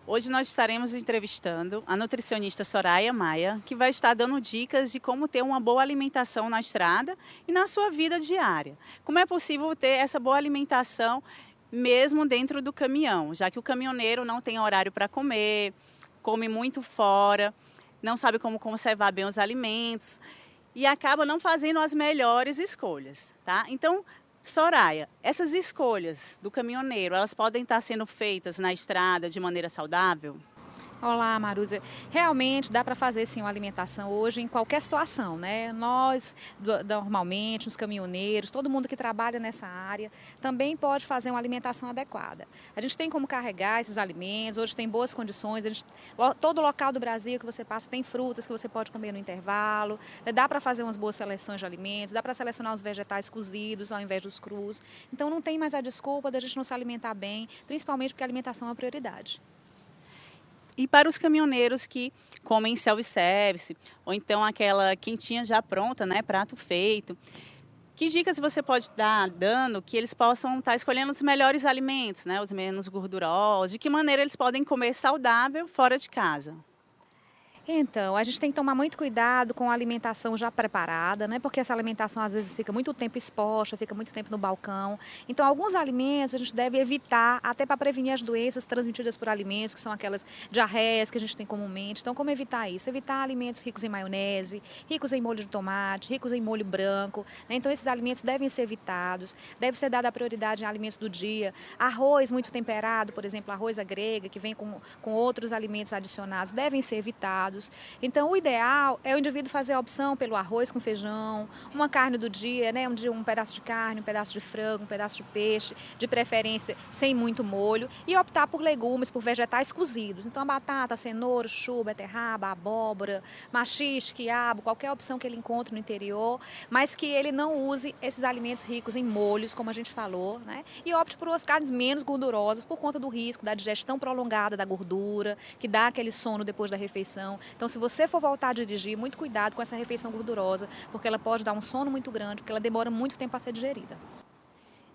Hoje nós estaremos entrevistando a nutricionista Soraya Maia, que vai estar dando dicas de como ter uma boa alimentação na estrada e na sua vida diária. Como é possível ter essa boa alimentação mesmo dentro do caminhão, já que o caminhoneiro não tem horário para comer, come muito fora, não sabe como conservar bem os alimentos e acaba não fazendo as melhores escolhas, tá? Então, Soraya, essas escolhas do caminhoneiro, elas podem estar sendo feitas na estrada de maneira saudável? Olá, Marúzia. Realmente dá para fazer sim uma alimentação hoje em qualquer situação, né? Nós, normalmente, os caminhoneiros, todo mundo que trabalha nessa área, também pode fazer uma alimentação adequada. A gente tem como carregar esses alimentos, hoje tem boas condições, todo local do Brasil que você passa tem frutas que você pode comer no intervalo, dá para fazer umas boas seleções de alimentos, dá para selecionar os vegetais cozidos ao invés dos crus. Então não tem mais a desculpa da gente não se alimentar bem, principalmente porque a alimentação é uma prioridade. E para os caminhoneiros que comem self-service, ou então aquela quentinha já pronta, né, prato feito, que dicas você pode estar dando que eles possam estar escolhendo os melhores alimentos, né, os menos gordurosos, de que maneira eles podem comer saudável fora de casa? Então, a gente tem que tomar muito cuidado com a alimentação já preparada, né? Porque essa alimentação às vezes fica muito tempo exposta, fica muito tempo no balcão. Então, alguns alimentos a gente deve evitar, até para prevenir as doenças transmitidas por alimentos, que são aquelas diarreias que a gente tem comumente. Então, como evitar isso? Evitar alimentos ricos em maionese, ricos em molho de tomate, ricos em molho branco, né? Então, esses alimentos devem ser evitados. Deve ser dada a prioridade em alimentos do dia. Arroz muito temperado, por exemplo, arroz à grega, que vem com outros alimentos adicionados, devem ser evitados. Então, o ideal é o indivíduo fazer a opção pelo arroz com feijão, uma carne do dia, né? Um pedaço de carne, um pedaço de frango, um pedaço de peixe, de preferência sem muito molho, e optar por legumes, por vegetais cozidos. Então, a batata, a cenoura, chuchu, beterraba, abóbora, maxixe, quiabo, qualquer opção que ele encontre no interior, mas que ele não use esses alimentos ricos em molhos, como a gente falou, né? E opte por umas carnes menos gordurosas por conta do risco da digestão prolongada da gordura, que dá aquele sono depois da refeição. Então, se você for voltar a dirigir, muito cuidado com essa refeição gordurosa, porque ela pode dar um sono muito grande, porque ela demora muito tempo a ser digerida.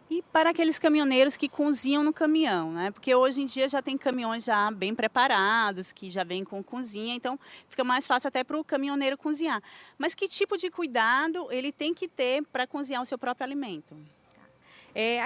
E para aqueles caminhoneiros que cozinham no caminhão, né? Porque hoje em dia já tem caminhões já bem preparados, que já vêm com cozinha, então fica mais fácil até para o caminhoneiro cozinhar. Mas que tipo de cuidado ele tem que ter para cozinhar o seu próprio alimento?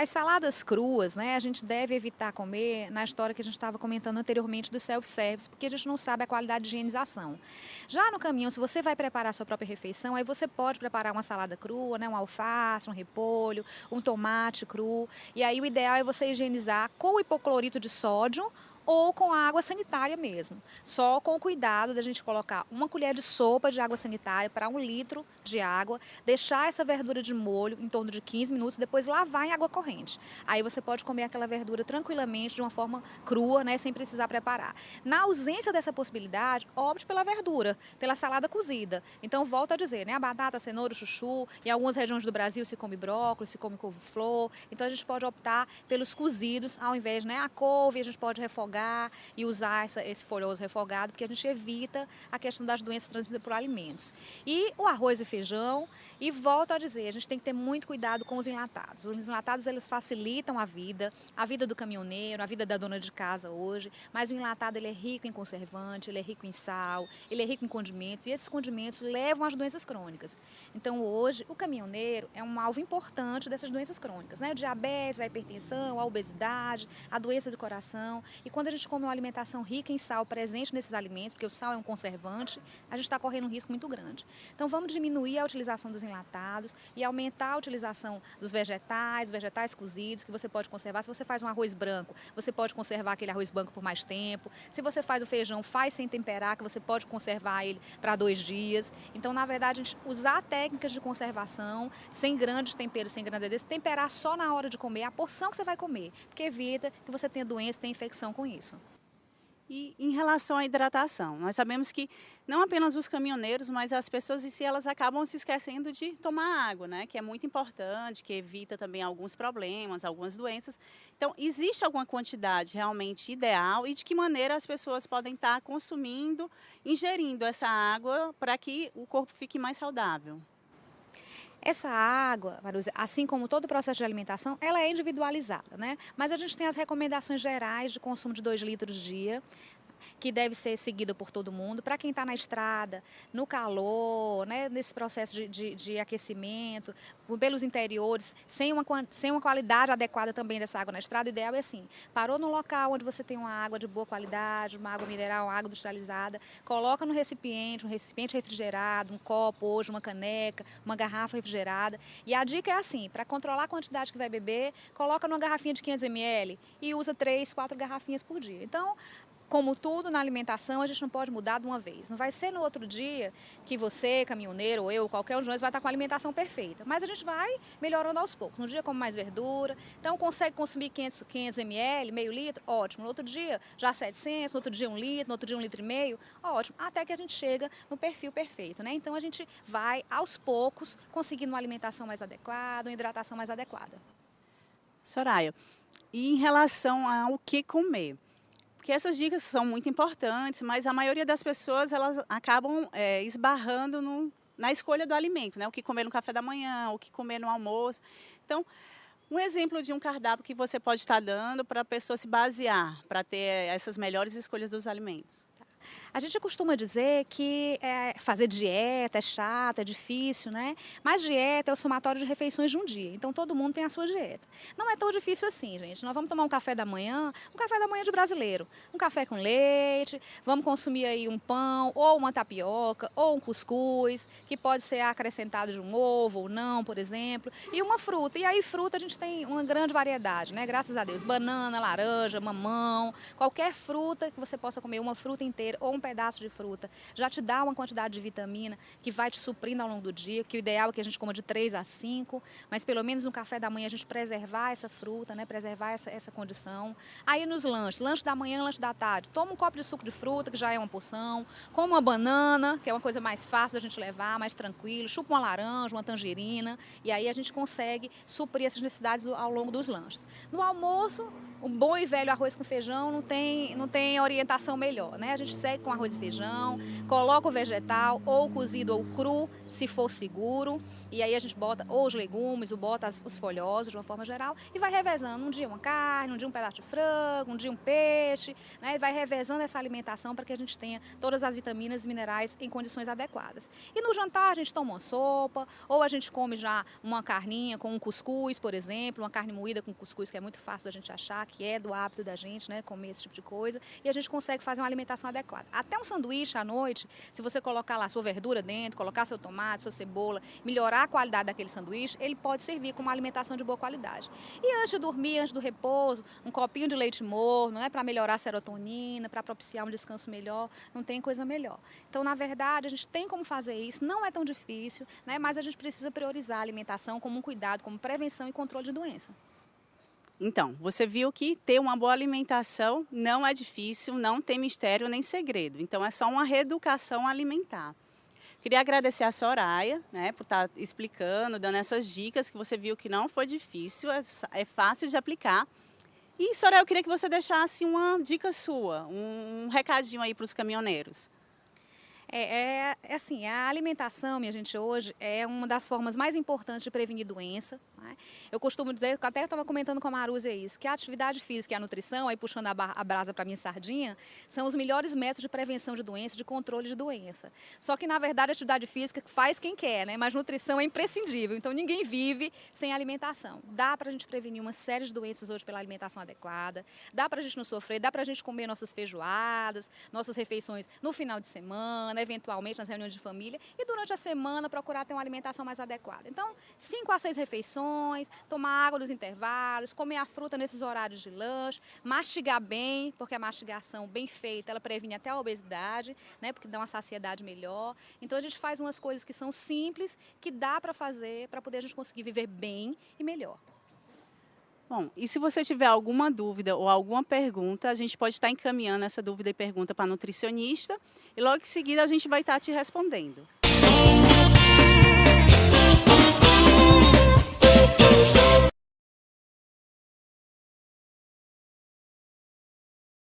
As saladas cruas, né, a gente deve evitar comer na história que a gente estava comentando anteriormente do self-service, porque a gente não sabe a qualidade de higienização. Já no caminhão, se você vai preparar a sua própria refeição, aí você pode preparar uma salada crua, né, um alface, um repolho, um tomate cru, e aí o ideal é você higienizar com o hipoclorito de sódio ou com água sanitária mesmo. Só com o cuidado da gente colocar uma colher de sopa de água sanitária para 1 litro de água, deixar essa verdura de molho em torno de 15 minutos, depois lavar em água corrente. Aí você pode comer aquela verdura tranquilamente, de uma forma crua, né, sem precisar preparar. Na ausência dessa possibilidade, opte pela verdura, pela salada cozida. Então, volto a dizer, né, a batata, a cenoura, o chuchu, em algumas regiões do Brasil se come brócolis, se come couve-flor. Então, a gente pode optar pelos cozidos, ao invés, né, a couve, a gente pode refogar e usar esse folhoso refogado, porque a gente evita a questão das doenças transmitidas por alimentos. E o arroz e feijão, e volto a dizer, a gente tem que ter muito cuidado com os enlatados. Os enlatados, eles facilitam a vida do caminhoneiro, a vida da dona de casa hoje, mas o enlatado, ele é rico em conservante, ele é rico em sal, ele é rico em condimentos, e esses condimentos levam às doenças crônicas. Então, hoje, o caminhoneiro é um alvo importante dessas doenças crônicas, né? O diabetes, a hipertensão, a obesidade, a doença do coração. E quando a gente come uma alimentação rica em sal presente nesses alimentos, porque o sal é um conservante, a gente está correndo um risco muito grande. Então, vamos diminuir a utilização dos enlatados e aumentar a utilização dos vegetais cozidos, que você pode conservar. Se você faz um arroz branco, você pode conservar aquele arroz branco por mais tempo. Se você faz o feijão, faz sem temperar, que você pode conservar ele para 2 dias. Então, na verdade, a gente usar técnicas de conservação, sem grandes temperos, sem grande adereço, temperar só na hora de comer, a porção que você vai comer, porque evita que você tenha doença, tenha infecção com isso. E em relação à hidratação, nós sabemos que não apenas os caminhoneiros, mas as pessoas em si, elas acabam se esquecendo de tomar água, né? Que é muito importante, que evita também alguns problemas, algumas doenças. Então, existe alguma quantidade realmente ideal e de que maneira as pessoas podem estar consumindo, ingerindo essa água para que o corpo fique mais saudável? Essa água, Maruza, assim como todo o processo de alimentação, ela é individualizada, né? Mas a gente tem as recomendações gerais de consumo de 2 litros dia, que deve ser seguida por todo mundo. Para quem está na estrada, no calor, né, nesse processo de aquecimento, pelos interiores, sem uma qualidade adequada também dessa água na estrada, o ideal é assim, parou num local onde você tem uma água de boa qualidade, uma água mineral, uma água industrializada, coloca no recipiente, um recipiente refrigerado, um copo, hoje uma caneca, uma garrafa refrigerada. E a dica é assim, para controlar a quantidade que vai beber, coloca numa garrafinha de 500 ml e usa 3, 4 garrafinhas por dia. Então, como tudo na alimentação, a gente não pode mudar de uma vez. Não vai ser no outro dia que você, caminhoneiro, ou eu, qualquer um de nós, vai estar com a alimentação perfeita. Mas a gente vai melhorando aos poucos. No dia come mais verdura, então consegue consumir 500 ml, meio litro, ótimo. No outro dia já 700, no outro dia 1 litro, no outro dia 1,5 litro, ótimo. Até que a gente chega no perfil perfeito, né? Então a gente vai, aos poucos, conseguindo uma alimentação mais adequada, uma hidratação mais adequada. Soraya, e em relação ao que comer? Porque essas dicas são muito importantes, mas a maioria das pessoas elas acabam esbarrando na escolha do alimento, né? O que comer no café da manhã, o que comer no almoço. Então, um exemplo de um cardápio que você pode estar dando para a pessoa se basear, para ter essas melhores escolhas dos alimentos. A gente costuma dizer que fazer dieta é chato, é difícil, né? Mas dieta é o somatório de refeições de um dia. Então todo mundo tem a sua dieta. Não é tão difícil assim, gente. Nós vamos tomar um café da manhã de brasileiro. Um café com leite, vamos consumir aí um pão, ou uma tapioca, ou um cuscuz, que pode ser acrescentado de um ovo ou não, por exemplo. E uma fruta. E aí fruta a gente tem uma grande variedade, né? Graças a Deus. Banana, laranja, mamão, qualquer fruta que você possa comer, uma fruta inteira ou um pedaço de fruta, já te dá uma quantidade de vitamina que vai te suprindo ao longo do dia, que o ideal é que a gente coma de 3 a 5, mas pelo menos no café da manhã a gente preservar essa fruta, né, preservar essa condição. Aí nos lanches, lanche da manhã, lanche da tarde, toma um copo de suco de fruta, que já é uma porção, come uma banana, que é uma coisa mais fácil da gente levar, mais tranquilo, chupa uma laranja, uma tangerina, e aí a gente consegue suprir essas necessidades ao longo dos lanches. No almoço, um bom e velho arroz com feijão não tem orientação melhor, né? A gente segue com arroz e feijão, coloca o vegetal, ou cozido ou cru, se for seguro, e aí a gente bota ou os legumes, ou bota os folhosos de uma forma geral, e vai revezando, um dia uma carne, um dia um pedaço de frango, um dia um peixe, né? E vai revezando essa alimentação para que a gente tenha todas as vitaminas e minerais em condições adequadas. E no jantar a gente toma uma sopa, ou a gente come já uma carninha com um cuscuz, por exemplo, uma carne moída com cuscuz, que é muito fácil da gente achar, que é do hábito da gente, né, comer esse tipo de coisa, e a gente consegue fazer uma alimentação adequada. Até um sanduíche à noite, se você colocar lá sua verdura dentro, colocar seu tomate, sua cebola, melhorar a qualidade daquele sanduíche, ele pode servir como uma alimentação de boa qualidade. E antes de dormir, antes do repouso, um copinho de leite morno, né, para melhorar a serotonina, para propiciar um descanso melhor, não tem coisa melhor. Então, na verdade, a gente tem como fazer isso, não é tão difícil, né, mas a gente precisa priorizar a alimentação como um cuidado, como prevenção e controle de doença. Então, você viu que ter uma boa alimentação não é difícil, não tem mistério nem segredo. Então, é só uma reeducação alimentar. Queria agradecer a Soraya, né, por estar explicando, dando essas dicas que você viu que não foi difícil, é fácil de aplicar. E, Soraya, eu queria que você deixasse uma dica sua, um recadinho aí para os caminhoneiros. Assim, a alimentação, minha gente, hoje é uma das formas mais importantes de prevenir doença, né? Eu costumo dizer, até estava comentando com a Marúzia isso, que a atividade física e a nutrição, aí puxando a brasa para minha sardinha, são os melhores métodos de prevenção de doença, de controle de doença. Só que, na verdade, a atividade física faz quem quer, né? Mas nutrição é imprescindível, então ninguém vive sem alimentação. Dá para a gente prevenir uma série de doenças hoje pela alimentação adequada, dá para a gente não sofrer, dá para a gente comer nossas feijoadas, nossas refeições no final de semana, eventualmente nas reuniões de família, e durante a semana procurar ter uma alimentação mais adequada. Então, 5 a 6 refeições, tomar água nos intervalos, comer a fruta nesses horários de lanche, mastigar bem, porque a mastigação bem feita, ela previne até a obesidade, né, porque dá uma saciedade melhor. Então, a gente faz umas coisas que são simples, que dá para fazer, para poder a gente conseguir viver bem e melhor. Bom, e se você tiver alguma dúvida ou alguma pergunta, a gente pode estar encaminhando essa dúvida e pergunta para a nutricionista e logo em seguida a gente vai estar te respondendo.